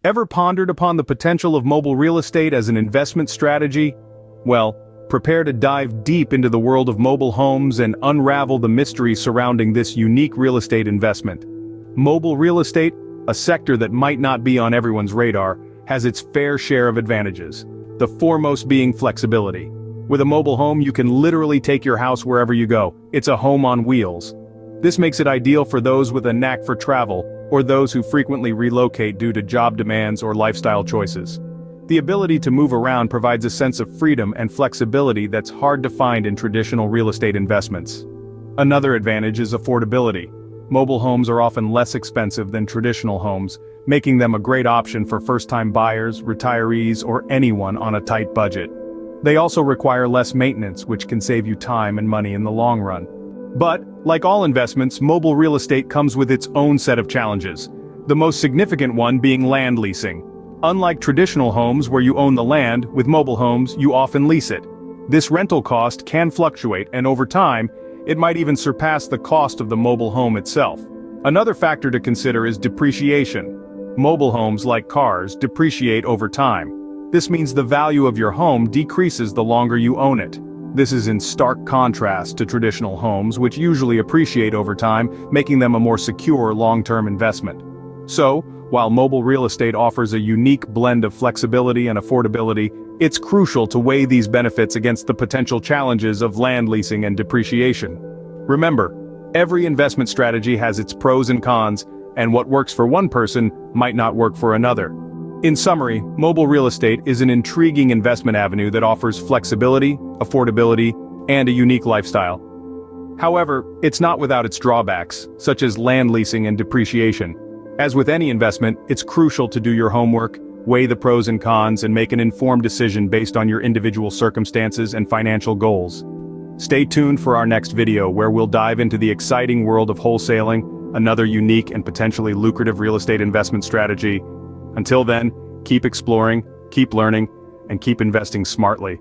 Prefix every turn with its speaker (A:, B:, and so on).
A: Ever pondered upon the potential of mobile real estate as an investment strategy? Well, prepare to dive deep into the world of mobile homes and unravel the mystery surrounding this unique real estate investment. Mobile real estate, a sector that might not be on everyone's radar, has its fair share of advantages, the foremost being flexibility. With a mobile home, you can literally take your house wherever you go. It's a home on wheels. This makes it ideal for those with a knack for travel, or those who frequently relocate due to job demands or lifestyle choices. The ability to move around provides a sense of freedom and flexibility that's hard to find in traditional real estate investments. Another advantage is affordability. Mobile homes are often less expensive than traditional homes, making them a great option for first-time buyers, retirees, or anyone on a tight budget. They also require less maintenance, which can save you time and money in the long run. But, like all investments, mobile real estate comes with its own set of challenges, the most significant one being land leasing. Unlike traditional homes where you own the land, with mobile homes, you often lease it. This rental cost can fluctuate, and over time, it might even surpass the cost of the mobile home itself. Another factor to consider is depreciation. Mobile homes, like cars, depreciate over time. This means the value of your home decreases the longer you own it. This is in stark contrast to traditional homes, which usually appreciate over time, making them a more secure long-term investment. So, while mobile real estate offers a unique blend of flexibility and affordability, it's crucial to weigh these benefits against the potential challenges of land leasing and depreciation. Remember, every investment strategy has its pros and cons, and what works for one person might not work for another. In summary, mobile real estate is an intriguing investment avenue that offers flexibility, affordability, and a unique lifestyle. However, it's not without its drawbacks, such as land leasing and depreciation. As with any investment, it's crucial to do your homework, weigh the pros and cons, and make an informed decision based on your individual circumstances and financial goals. Stay tuned for our next video where we'll dive into the exciting world of wholesaling, another unique and potentially lucrative real estate investment strategy. Until then, keep exploring, keep learning, and keep investing smartly.